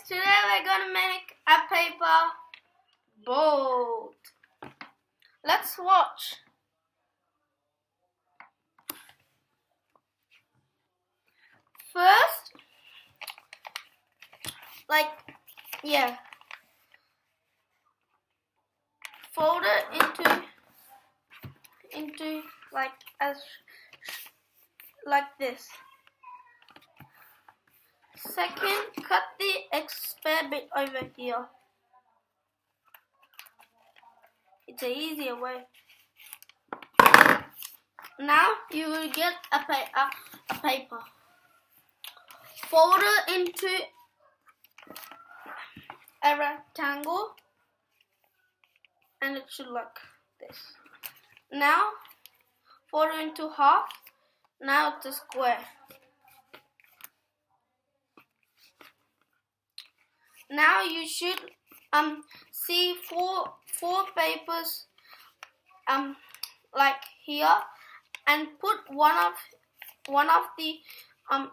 today we're gonna make a paper boat. Let's watch. First, fold it into like this. Second, cut the spare bit over here. It's an easier way. Now you will get a paper. Fold it into a rectangle, and it should look this. Now fold it into half. Now it's a square. Now you should see four papers like here, and put one of the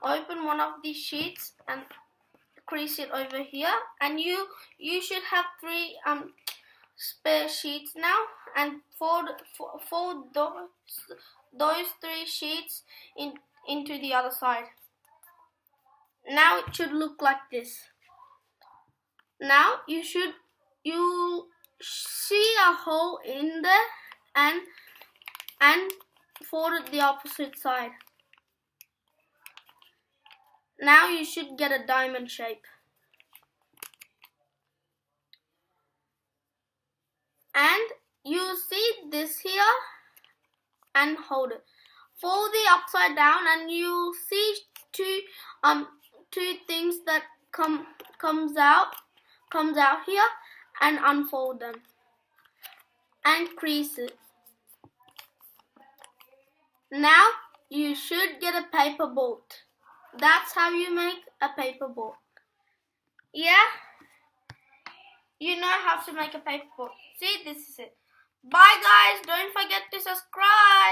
open one of the sheets and crease it over here, and you should have three spare sheets now, and fold those three sheets into the other side. Now it should look like this. Now you see a hole in there, and fold it the opposite side. Now you should get a diamond shape. And you see this here, and hold it. Fold the upside down, and you see two things that comes out here, and unfold them and crease it. Now you should get a paper boat. That's how you make a paper boat. Yeah? You know how to make a paper boat. See, this is it. Bye guys, don't forget to subscribe.